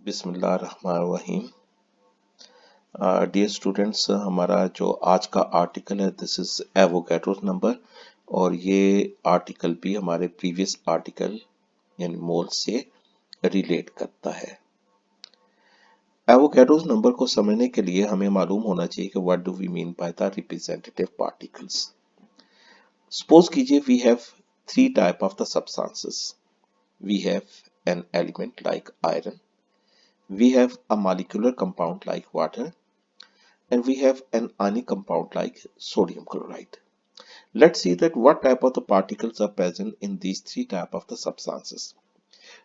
बिस्मिल्लाहिर्रहमानिर्रहीम। Dear students, हमारा जो आज का आर्टिकल है दिस इज एवोगैड्रोस नंबर, और ये आर्टिकल भी हमारे प्रीवियस आर्टिकल यानी मोल से रिलेट करता है। एवोगैड्रोस नंबर को समझने के लिए हमें मालूम होना चाहिए कि what do we mean by the representative particles. Suppose कीजिए we have three type of the substances. We have an element like iron, we have a molecular compound like water, and we have an ionic compound like sodium chloride. Let's see that what type of the particles are present in these three type of the substances.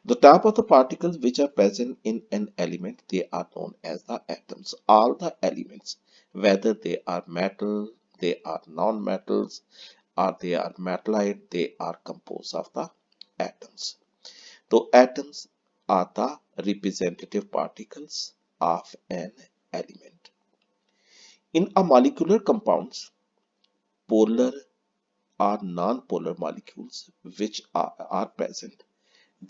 The type of the particles which are present in an element, they are known as the atoms. All the elements, whether they are metal, they are non-metals, or they are metallite, they are composed of the atoms. So atoms are the representative particles of an element. In a molecular compounds, polar or non-polar molecules which are present,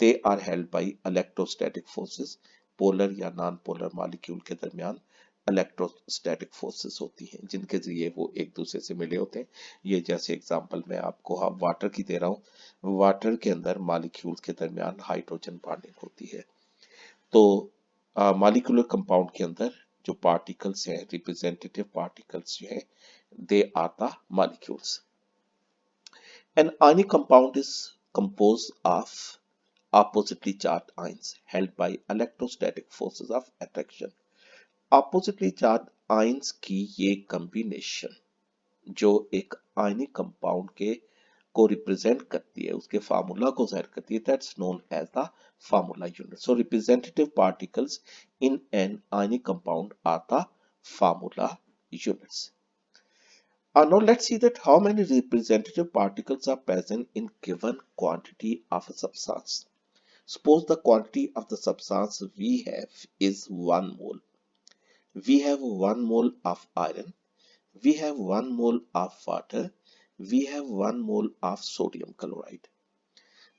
they are held by electrostatic forces. Polar या non polar molecule के दरमियान electrostatic forces होती हैं जिनके जरिए वो एक दूसरे से मिले होते हैं। ये जैसे एग्जांपल मैं आपको वाटर की दे रहा हूँ। वाटर के अंदर मॉलिक्यूल्स के दरमियान हाइड्रोजन बॉन्डिंग होती है। तो मॉलिक्यूलर कंपाउंड के अंदर जो पार्टिकल्स हैं, रिप्रेजेंटेटिव पार्टिकल्स जो हैं, they are the molecules. An ionic compound is composed of oppositely charged ions held by electrostatic forces of attraction. Oppositely charged ions की ये कॉम्बिनेशन जो एक आयनिक कंपाउंड के को रिप्रेजेंट करती है, उसके फार्मूला को जाहिर करती है, that's known as the formula unit. So representative particles in an ionic compound are the formula units. Now let's see that how many representative particles are present in given quantity of a substance. Suppose the quantity of the substance we have is 1 mole. We have 1 mole of iron. We have 1 mole of water. We have 1 mole of sodium chloride.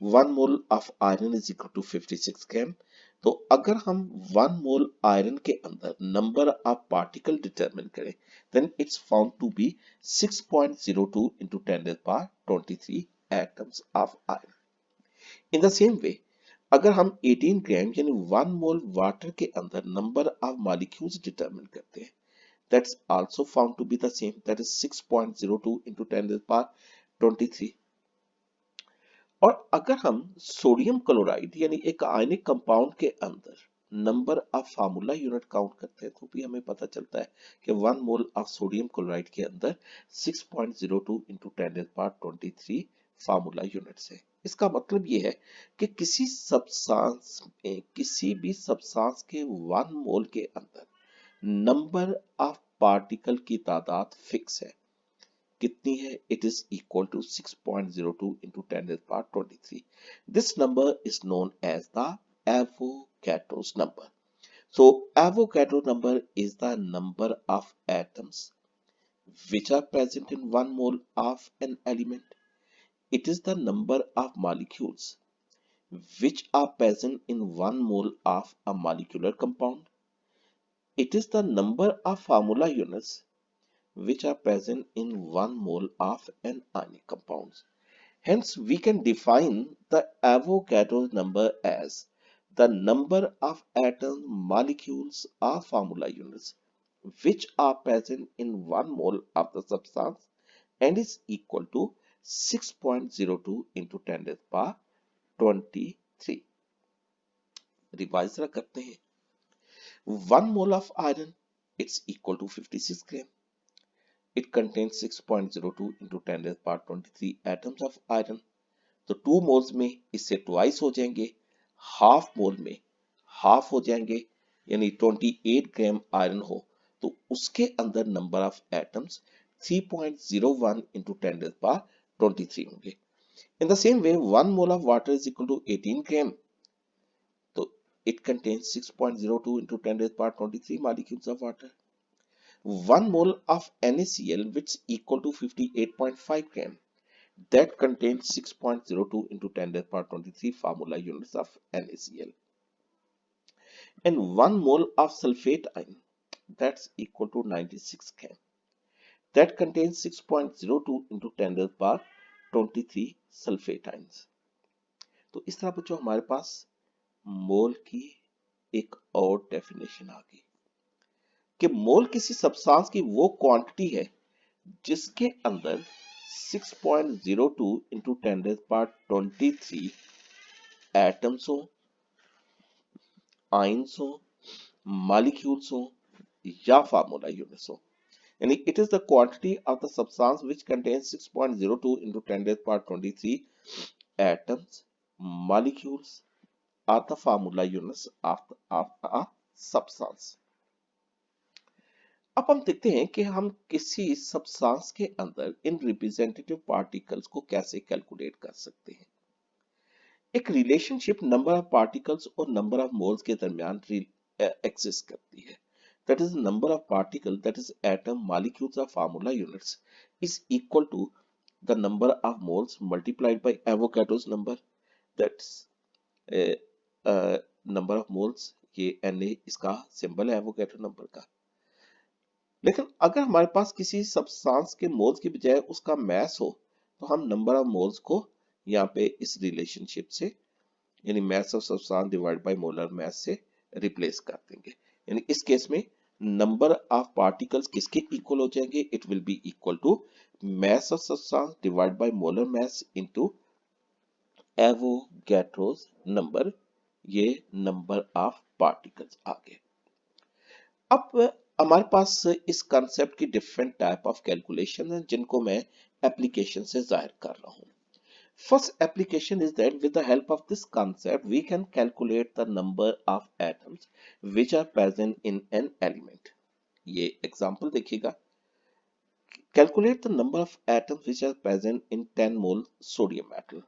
1 mole of iron is equal to 56 ग्राम। तो अगर हम 1 मोल iron के अंदर number of particle determine करें, then it's found to be 6.02 into 10 to the power 23 atoms of iron. In the same way, अगर हम 18 ग्राम यानी 1 मोल water के अंदर नंबर ऑफ मॉलिक्यूल्स डिटरमिन करते हैं, that's also found to be the same, that is 6.02 into 10 to the power 23. और अगर हम सोडियम क्लोराइड यानी एक आयनिक कंपाउंड के अंदर number of formula unit count करते हैं, तो भी हमें पता चलता है कि 1 मोल ऑफ सोडियम क्लोराइड के अंदर 6.02 into 10 to the power 23 formula units है। इसका मतलब ये है कि किसी सब्सटेंस में, किसी भी सब्सटेंस के 1 मोल के अंदर नंबर ऑफ पार्टिकल की तादाद फिक्स है। कितनी है? It is equal to 6.02 into 10 to the power 23. This number is known as the Avogadro's number. So Avogadro number is the number of atoms which are present in 1 mole of an element. It is the number of molecules which are present in 1 mole of a molecular compound. It is the number of formula units which are present in 1 mole of an ionic compound. Hence, we can define the Avogadro number as the number of atoms, molecules, or formula units which are present in 1 mole of the substance and is equal to 6.02 into 10 to the power 23. Revise करते हैं. 1 mole of iron, it's equal to 56 gram. It contains 6.02 into 10 to the power 23 atoms of iron. तो 2 moles में इससे twice हो जाएंगे, half mole में half हो जाएंगे, यानी 28 ग्राम आयरन हो तो उसके अंदर number of atoms 3.01 into 10 to the power 23 होंगे। In the same way, 1 mole of water is equal to 18 gram. तो it contains 6.02 into 10 to the power 23 molecules of water. 1 mole of NaCl, which is equal to 58.5 gram, that contains 6.02 into 10 to the power 23 formula units of NaCl. and 1 mole of sulfate ion, that's equal to 96 chem. That contains 6.02 into 10 to the power 23 sulfate ions. तो इस तरह बच्चों हमारे पास मोल की एक और definition आ गई कि मोल किसी सब्सटेंस की वो क्वांटिटी है जिसके अंदर 6.02 into 10 to the power 23 atoms हो, आयंस हो, मॉलिक्यूल्स हो या फार्मूला यूनिट्स हो. यानी it is the quantity of the substance which contains 6.02 into 10 to the power 23 atoms, molecules are the formula units of a substance. अब हम देखते हैं कि हम किसी सब्सटेंस के अंदर इन रिप्रेजेंटेटिव पार्टिकल्स को कैसे कैलकुलेट कर सकते हैं. एक रिलेशनशिप नंबर ऑफ पार्टिकल्स और नंबर ऑफ मोल्स के दरमियान एग्जिस्ट करती है. That is the number of particle, that is atom, molecules or formula units is equal to the number of moles multiplied by Avogadro's number. That's uh, number of moles. ये Na इसका symbol है Avogadro number का. लेकिन अगर हमारे पास किसी substance के moles की बजाय उसका मास हो तो हम नंबर ऑफ मोल्स को यहाँ पे इस रिलेशनशिप से यानी mass of substance divide by molar mass से रिप्लेस कर देंगे. यानी इस केस में नंबर ऑफ पार्टिकल्स किसके इक्वल हो जाएंगे? It will be equal to mass of substance divide by molar mass into Avogadro's number. ये नंबर ऑफ पार्टिकल्स आ गए. अब हमारे पास इस कंसेप्ट की डिफरेंट टाइप ऑफ कैलकुलेशन है जिनको मैं एप्लीकेशन से जाहिर कर रहा हूं. First application is that with the help of this concept, we can calculate the number of atoms which are present in an element. ये example देखिएगा. Calculate the number of atoms which are present in 10 mole sodium metal.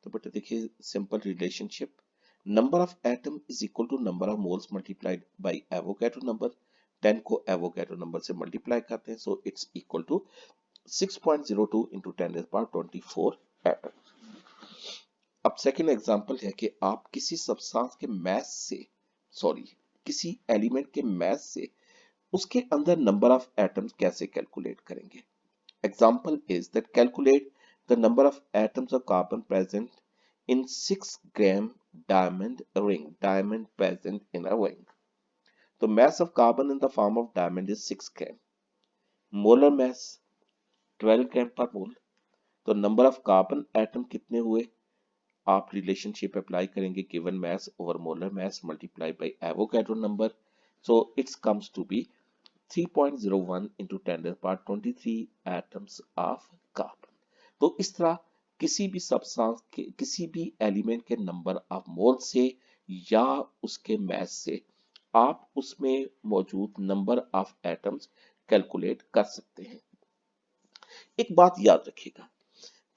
तो बेटा देखिए simple relationship. Number of atom is equal to number of moles multiplied by Avogadro number. 10 को Avogadro number से multiply करते हैं, so it's equal to 6.02 into 10 to the power 24 atom. अब second example है कि आप किसी सब्सटेंस के मास से किसी एलिमेंट के मास से उसके अंदर नंबर ऑफ एटम्स कैसे कैलकुलेट करेंगे. Example is that calculate the number of atoms of carbon present in 6 gram diamond present in a ring. तो mass of carbon in the form of diamond is 6 gram. Molar mass 12 gram per mole. तो number of carbon atom कितने हुए? आप relationship apply करेंगे given mass over molar mass multiply by Avogadro number. So it's comes to be 3.01 into 10 to the power 23 atoms of carbon. तो इस तरह किसी भी सब्सटेंस के किसी भी एलिमेंट के नंबर ऑफ मोल से या उसके मास से आप उसमें मौजूद नंबर ऑफ एटम्स कैलकुलेट कर सकते हैं. एक बात याद रखिएगा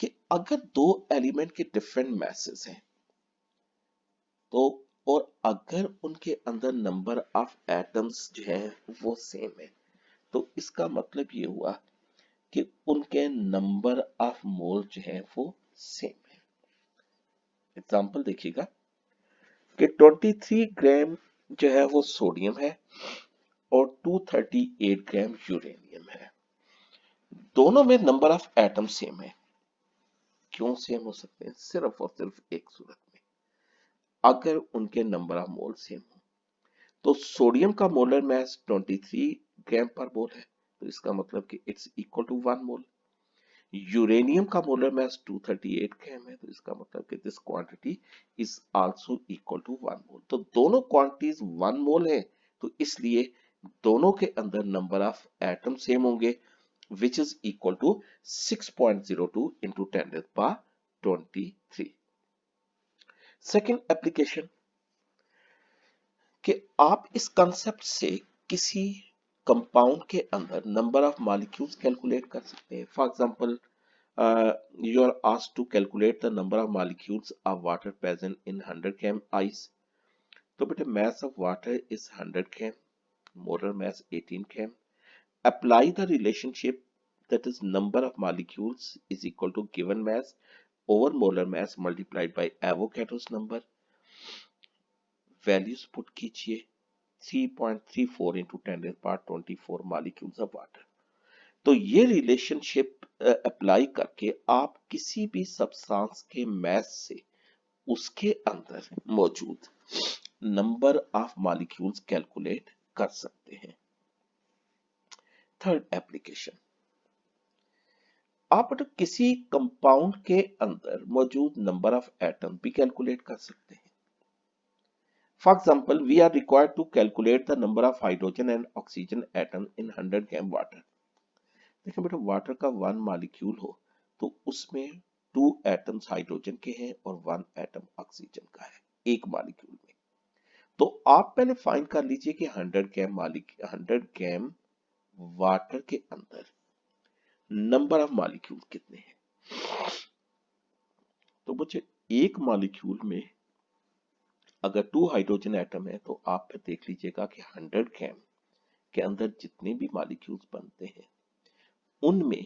कि अगर दो एलिमेंट के डिफरेंट मैसेस हैं तो और अगर उनके अंदर नंबर ऑफ एटम्स जो है वो सेम है तो इसका मतलब ये हुआ कि उनके नंबर ऑफ मोल जो है वो सेम है. एग्जांपल देखिएगा कि 23 ग्राम जो है वो सोडियम है और 238 ग्राम यूरेनियम है. दोनों में नंबर ऑफ एटम सेम है. क्यों सेम हो सकते हैं? सिर्फ और सिर्फ एक सूरत में, अगर उनके नंबर ऑफ मोल सेम हो. तो सोडियम का मोलर मास 23 ग्राम पर मोल है तो इसका मतलब कि it's equal to 1 mole. Uranium का मोलर मास 238 ग्राम है तो इसका मतलब कि this quantity is also equal to 1 mole. तो दोनों क्वांटिटीज 1 मोल है तो इसलिए दोनों के अंदर नंबर ऑफ एटम सेम होंगे which is equal to 6.02 into 10 to the power 23. Second application कि आप इस कंसेप्ट से किसी कंपाउंड के अंदर नंबर ऑफ मॉलिक्यूल्स कैलकुलेट कर सकते हैं. For example you are asked to calculate the number of molecules of water present in 100 gram ice. तो बेटे mass of water is 100 gram, molar mass 18 gram. Apply the relationship, that is number of molecules is equal to given mass over molar mass multiplied by Avogadro's number. Values put कीजिए 3.34 into 10⁻24 molecules of water. तो ये relationship apply करके आप किसी भी substance के मास से उसके अंदर मौजूद नंबर ऑफ मॉलिक्यूल्स कैलकुलेट कर सकते हैं। थर्ड एप्लीकेशन, आप किसी कंपाउंड के अंदर मौजूद नंबर ऑफ एटम भी कैलकुलेट कर सकते हैं। For example, we are required to calculate the number of hydrogen and oxygen atom in 100 gram water. देखिए बेटा, वाटर का 1 मॉलिक्यूल हो तो उसमें 2 एटम्स हाइड्रोजन के हैं और 1 एटम ऑक्सीजन का है एक मॉलिक्यूल में। तो आप पहले फाइंड कर लीजिए कि 100 ग्राम वाटर के अंदर नंबर ऑफ मॉलिक्यूल कितने हैं। तो बच्चे, एक मॉलिक्यूल में अगर 2 हाइड्रोजन एटम है तो आप फिर देख लीजिएगा कि 100 ग्राम के अंदर जितने भी मॉलिक्यूल्स बनते हैं उनमें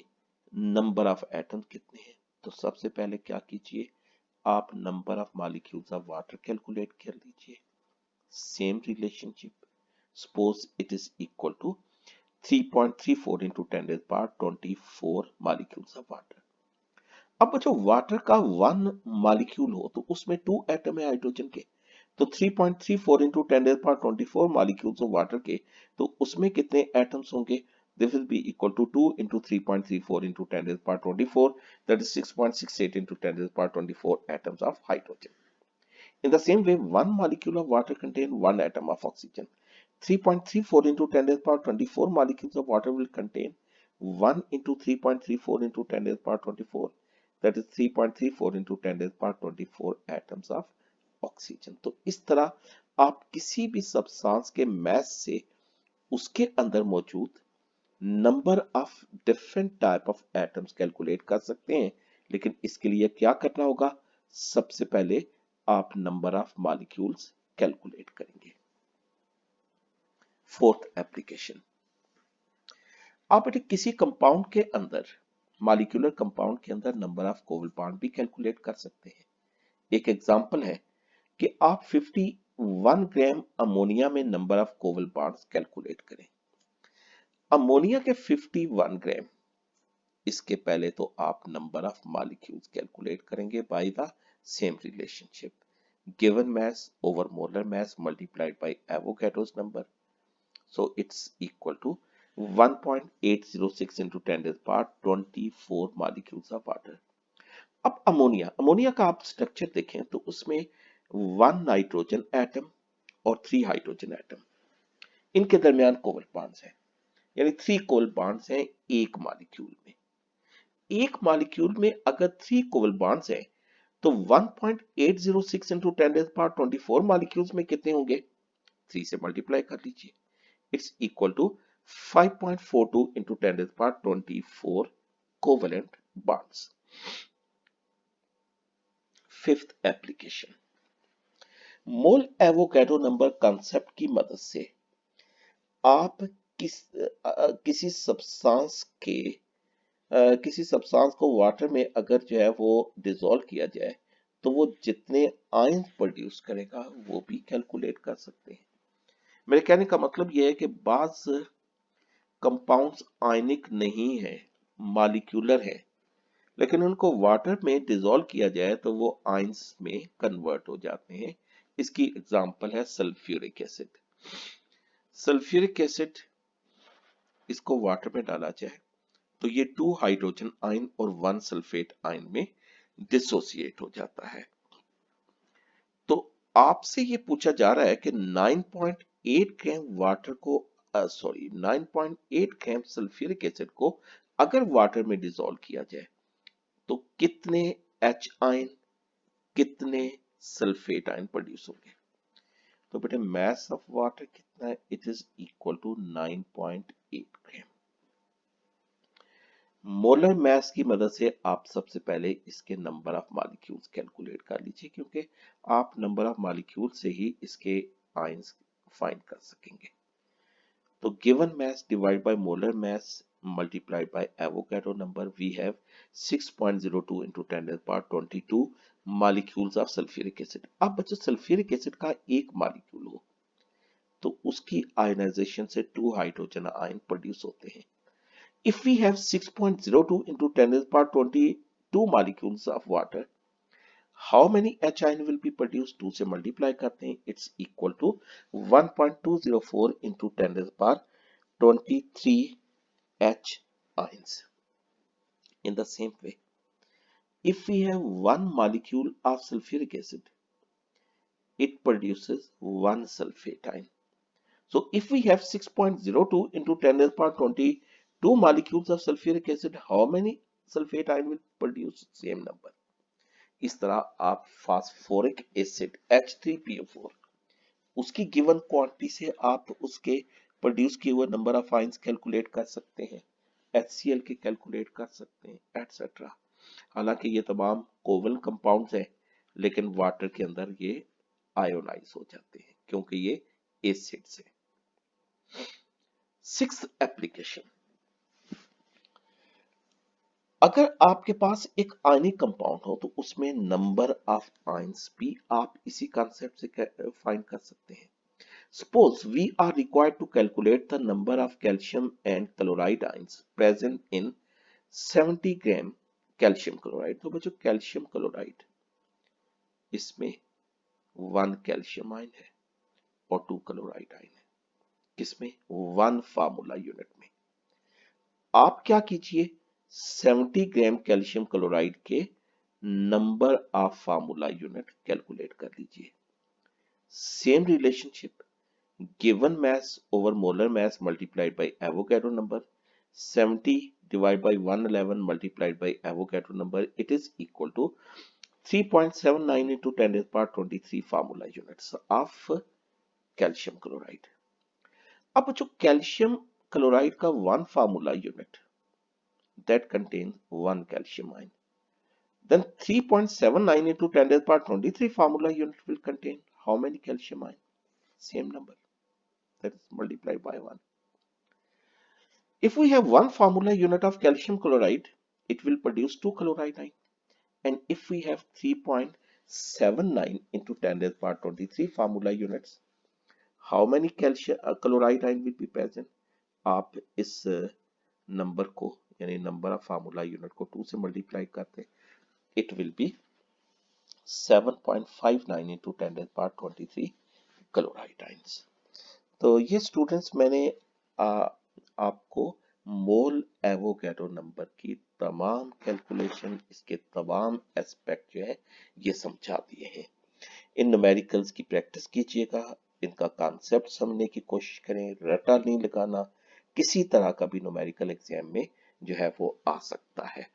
नंबर ऑफ एटम कितने हैं। तो सबसे पहले क्या कीजिए, आप number of molecules of water calculate कर लीजिए। Same relationship, suppose it is equal to 3.34 into 10⁻24 molecules of water. अब बच्चों, वाटर का 1 मॉलिक्यूल हो तो उसमें 2 एटम है हाइड्रोजन के, तो 3.34 इंटू 10⁻24 मॉलिक्यूल्स ऑफ वाटर के, तो उसमें कितने एटम्स होंगे। This will be equal to 2 into 3.34 into 10⁻24, that is 6.68 into 10⁻24 atoms of hydrogen. In the same way, 1 molecule of water contains 1 atom of oxygen. 3.34 into 10 to the power 24 molecules of water will contain 1 into 3.34 into 10 to the power 24. That is 3.34 into 10 to the power 24 atoms of oxygen. तो इस तरह आप किसी भी substance के मास से उसके अंदर मौजूद number of different type of atoms calculate कर सकते हैं। लेकिन इसके लिए क्या करना होगा, सबसे पहले आप नंबर ऑफ मॉलिक्यूल्स कैलकुलेट करेंगे। फोर्थ एप्लीकेशन, आप किसी कंपाउंड के अंदर, मॉलिक्यूलर कंपाउंड के अंदर नंबर ऑफ कोवल बॉन्ड भी कैलकुलेट कर सकते हैं। एक एग्जांपल है कि आप 51 ग्राम अमोनिया में नंबर ऑफ कोवल बॉन्ड्स कैलकुलेट करें। अमोनिया के 51 ग्राम, इसके पहले तो आप नंबर ऑफ मॉलिक्यूल्स कैलकुलेट करेंगे by the same relationship, given mass over molar mass multiplied by Avogadro's number, so it's equal to 1.806 into 10 to the power 24 molecules of water. अब ammonia का आप स्ट्रक्चर देखें तो उसमें 1 नाइट्रोजन एटम और 3 hydrogen atom, इनके दरमियान कोवल बॉन्ड्स हैं, यानी 3 कोवल बॉन्ड्स हैं एक मॉलिक्यूल में। एक मॉलिक्यूल में अगर 3 कोवल बॉन्ड्स हैं तो 1.806 into 10 to the power 24 molecules में कितने होंगे, 3 से मल्टीप्लाई कर लीजिए, it's equal to 5.42 into 10 to the power 24 covalent bonds. Fifth application, mole Avogadro number concept की मदद से आप किसी सब्सटेंस के किसी सब्सटेंस को वाटर में अगर जो है वो डिसॉल्व किया जाए तो वो जितने आयन प्रोड्यूस करेगा वो भी कैलकुलेट कर सकते हैं। मेरे कहने का मतलब ये है कि बाज कंपाउंड्स आयनिक नहीं है, मॉलिक्यूलर है, लेकिन उनको वाटर में डिसॉल्व किया जाए तो वो आयंस में कन्वर्ट हो जाते हैं। इसकी एग्जांपल है सल्फ्यूरिक एसिड। सल्फ्यूरिक एसिड, इसको वाटर में डाला जाए तो ये 2 हाइड्रोजन आयन और 1 सल्फेट आयन में डिसोसिएट हो जाता है। तो आपसे ये पूछा जा रहा है कि 9.8 ग्राम वाटर को 9.8 ग्राम सल्फ्यूरिक एसिड को अगर वाटर में डिसॉल्व किया जाए तो कितने H आयन, कितने सल्फेट आयन प्रोड्यूस होंगे। तो बेटे, मास ऑफ वाटर कितना है, it is equal to 9.8 gram. Molar mass की मदद से आप सबसे पहले इसके नंबर ऑफ मॉलिक्यूल्स कैलकुलेट कर लीजिए, क्योंकि आप नंबर ऑफ मॉलिक्यूल से ही इसके आयंस फाइंड कर सकेंगे। तो given mass divided by molar mass multiplied by Avogadro number, we have 6.02 into 10 to the power 22 molecules of sulphuric acid. अब बच्चों सल्फ्यूरिक एसिड का एक मॉलिक्यूल हो तो उसकी आयनाइजेशन से 2 हाइड्रोजन आयन प्रोड्यूस होते हैं। If we have 6.02 into 10 to the power 22 molecules of water, how many H ion will be produced? 2 से मल्टीप्लाई करते हैं, it's equal to 1.204 into 10 to the power 23 H ions. In the same way, if we have one molecule of sulfuric acid, it produces one sulfate ion. So if we have 6.02 into 10 to the power 22 molecules of sulfuric acid, how many sulfate ion will produce? Same number. इस तरह आप phosphoric acid H3PO4 उसकी given quantity से आप उसके produce किए हुए number of ions calculate कर सकते हैं, HCl के कैलकुलेट कर सकते हैं एटसेट्रा। हालांकि ये तमाम कोवल कंपाउंड्स हैं लेकिन वाटर के अंदर ये आयोनाइज हो जाते हैं क्योंकि ये एसिड्स हैं। सिक्स्थ एप्लीकेशन, अगर आपके पास एक आयनिक कंपाउंड हो तो उसमें नंबर ऑफ आयंस भी आप इसी कॉन्सेप्ट से फाइंड कर सकते हैं। Suppose we are required to calculate the number of calcium and chloride ions present in 70 gram calcium chloride. तो बच्चों कैल्शियम क्लोराइड इसमें 1 कैल्शियम आयन है और 2 क्लोराइड आयन है, किसमें 1 फार्मूला यूनिट में। आप क्या कीजिए 70 ग्राम कैल्शियम क्लोराइड के number of formula unit calculate कर लीजिए। Same relationship, given mass over molar mass multiplied by Avogadro number, 70 divided by 111 multiplied by Avogadro number, it is equal to 3.79 into 10 to the power 23 formula units of calcium chloride। अब जो calcium chloride का 1 formula unit that contains 1 calcium ion, then 3.79 into 10 to the power 23 formula unit will contain how many calcium ion? Same number, that is multiplied by 1. If we have 1 formula unit of calcium chloride, it will produce 2 chloride ion. And if we have 3.79 into 10 to the power 23 formula units, how many calcium chloride ion will be present? आप इस number को यानी number of formula unit को 2 से multiply करते हैं, it will be 7.59 into 10 to the power 23 chloride ions। तो ये स्टूडेंट्स मैंने आपको मोल एवोगैड्रो नंबर की तमाम कैलकुलेशन, इसके तमाम एस्पेक्ट जो है ये समझा दिए हैं। इन न्यूमेरिकल्स की प्रैक्टिस कीजिएगा, इनका कॉन्सेप्ट समझने की कोशिश करें, रटा नहीं लगाना, किसी तरह का भी न्यूमेरिकल एग्जाम में जो है वो आ सकता है।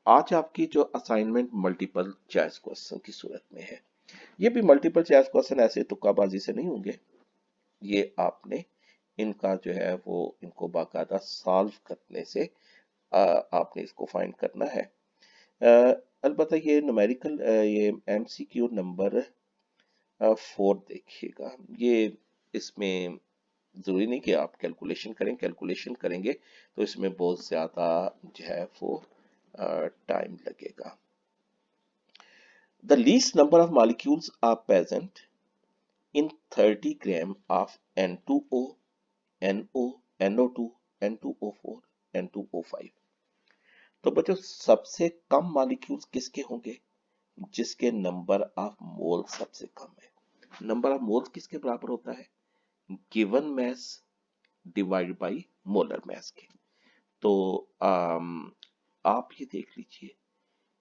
आज आपकी जो असाइनमेंट मल्टीपल चॉइस क्वेश्चन की सूरत में है, ये भी मल्टीपल चॉइस क्वेश्चन ऐसे तुक्काबाजी से नहीं होंगे, ये आपने इनका जो है वो इनको बाकायदा सॉल्व करने से आपने इसको फाइंड करना है। अलबत्ता ये न्यूमेरिकल ये MCQ नंबर 4 देखिएगा, ये इसमें जरूरी नहीं कि आप कैलकुलेशन करें, कैलकुलेशन करेंगे तो इसमें बहुत ज्यादा जो है वो टाइम लगेगा। The least number of molecules are present in 30 gram of N2O, NO, NO2, N2O4, N2O5। तो बच्चों सबसे कम मॉलिक्यूल्स किसके होंगे? जिसके नंबर ऑफ मोल सबसे कम है। नंबर ऑफ मोल्स किसके बराबर होता है? Given mass divide by molar मास के। तो आप ये देख लीजिए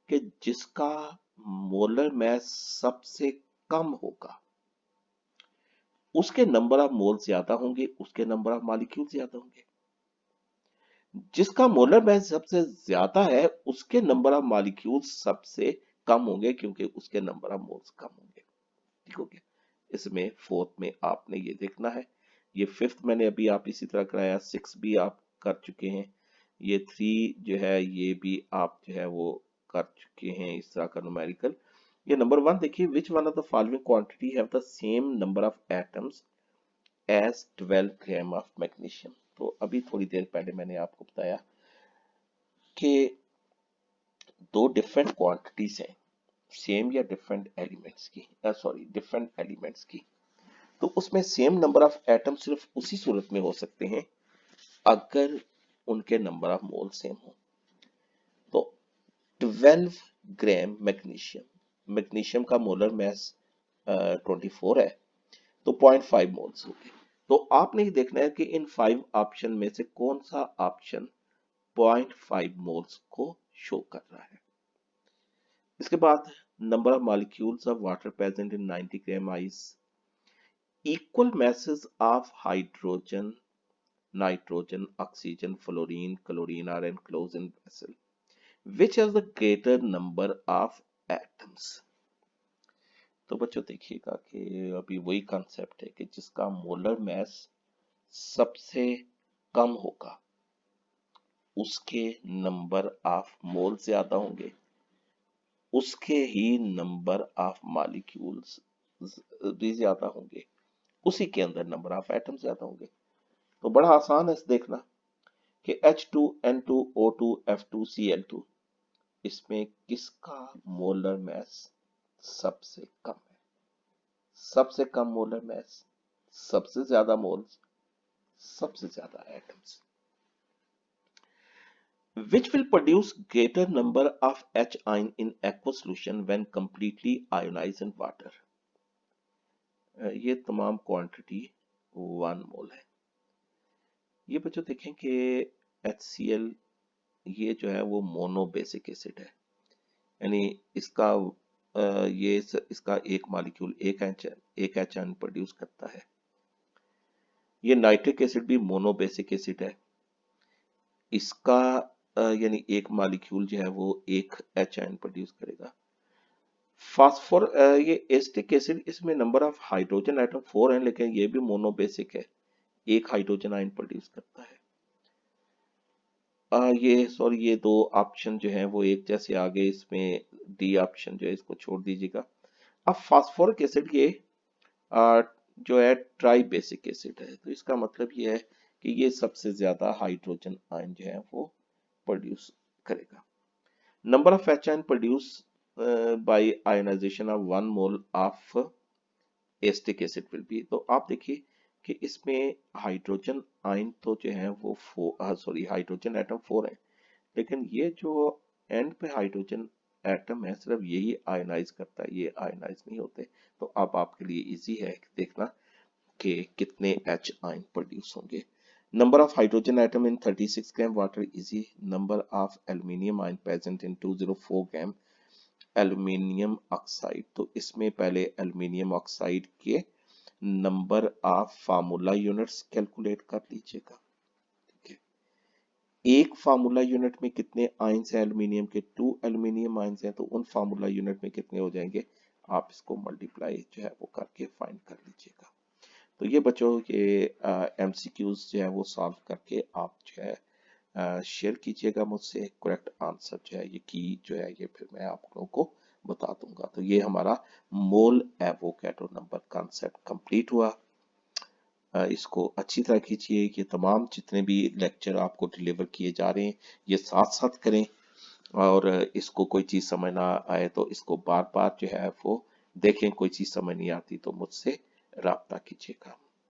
कि जिसका मोलर मास सबसे कम होगा उसके नंबर ऑफ मोल ज्यादा होंगे, उसके नंबर ऑफ मॉलिक्यूल ज्यादा होंगे। जिसका मोलर मास सबसे ज्यादा है उसके नंबर ऑफ मॉलिक्यूल सबसे कम होंगे क्योंकि उसके नंबर ऑफ मोल्स कम होंगे। ठीक हो गया। इसमें फोर्थ में आपने ये देखना है, ये फिफ्थ मैंने अभी आप इसी तरह कराया, 6 भी आप कर चुके हैं, ये 3 जो है ये भी आप जो है वो कर चुके हैं इस तरह का न्यूमेरिकल। ये नंबर 1 देखिए, which one of the following quantity have the same number of atoms as 12 gram of magnesium. तो अभी थोड़ी देर पहले मैंने आपको बताया कि 2 डिफरेंट क्वांटिटीज हैं सेम या डिफरेंट एलिमेंट्स की, सॉरी डिफरेंट एलिमेंट्स की, तो उसमें सेम नंबर ऑफ एटम सिर्फ उसी सूरत में हो सकते हैं अगर उनके नंबर ऑफ मोल सेम हो। तो 12 ग्राम मैग्नीशियम, मैग्नीशियम का मोलर मास 24 है, तो 0.5 मोल्स हो गए। तो आपने ये देखना है कि इन 5 ऑप्शन में से कौन सा ऑप्शन 0.5 मोल्स को शो कर रहा है। इसके बाद number of molecules of water present in 90 gram ice, equal masses of hydrogen, nitrogen, oxygen, fluorine, chlorine are enclosed in vessel which has the greater number of atoms। तो बच्चों देखिएगा कि अभी वही कॉन्सेप्ट है कि जिसका मोलर मास सबसे कम होगा उसके नंबर ऑफ मोल ज्यादा होंगे, उसके ही नंबर ऑफ मॉलिक्यूल्स भी ज्यादा होंगे, उसी के अंदर नंबर ऑफ एटम ज्यादा होंगे। तो बड़ा आसान है देखना कि H2N2O2F2Cl2 इसमें किसका मोलर मास सबसे कम है। सबसे कम मोलर मास, सबसे ज्यादा मोल्स, सबसे ज्यादा atoms. Which will produce greater number of H ion in aqueous solution when completely ionized in water। ये तमाम क्वांटिटी 1 मोल है। ये बच्चों देखें कि HCl ये जो है वो मोनो बेसिक एसिड है, यानी इसका इसका एक मॉलिक्यूल एक एच आयन प्रोड्यूस करता है। ये नाइट्रिक एसिड भी मोनो बेसिक एसिड है, इसका यानी एक मॉलिक्यूल जो है वो एक एच आयन प्रोड्यूस करेगा। फास्फोर ये एसिटिक एसिड, इसमें नंबर ऑफ हाइड्रोजन एटम 4 है, लेकिन ये भी मोनो बेसिक है, एक हाइड्रोजन आयन प्रोड्यूस करता है। ये दो ऑप्शन जो है वो एक जैसे आगे, इसमें डी ऑप्शन जो है इसको छोड़ दीजिएगा। अब फास्फोरिक एसिड ये जो है ट्राई बेसिक एसिड है, तो इसका मतलब ये है कि ये सबसे ज्यादा हाइड्रोजन आयन जो है वो प्रोड्यूस करेगा। Number of H ion produce by ionization of 1 mole of acetic acid will be. तो आप देखिए कि इसमें हाइड्रोजन आयन तो जो है वो हाइड्रोजन एटम 4 है, लेकिन ये जो एंड पे हाइड्रोजन एटम है सिर्फ यही आयनाइज करता है, ये आयनाइज नहीं होते। तो अब आपके लिए इजी है देखना कि कितने एच आयन प्रोड्यूस होंगे। Number of hydrogen atom in 36 gram water easy, number of aluminium ion present in 204 gram aluminium oxide. तो इसमें पहले एल्यूमिनियम ऑक्साइड के number of formula units calculate कर लीजिएगा। एक फार्मूला यूनिट में कितने आयंस हैं एल्यूमिनियम के, 2 एल्यूमिनियम आयंस हैं, तो उन फार्मूला यूनिट में कितने हो जाएंगे, आप इसको मल्टीप्लाई जो है वो करके फाइंड कर लीजिएगा। तो ये बच्चों के एमसीक्यूज जो है वो सॉल्व करके आप जो है शेयर कीजिएगा मुझसे, करेक्ट आंसर जो है ये की जो है ये फिर मैं आप लोगों को बता दूंगा। तो ये हमारा मोल एवोगैड्रो नंबर कॉन्सेप्ट कंप्लीट हुआ। इसको अच्छी तरह कीजिए, ये तमाम जितने भी लेक्चर आपको डिलीवर किए जा रहे हैं ये साथ साथ करें, और इसको कोई चीज़ समझ ना आए तो इसको बार बार जो है वो देखें, कोई चीज़ समझ नहीं आती तो मुझसे राब्ता कीजिएगा।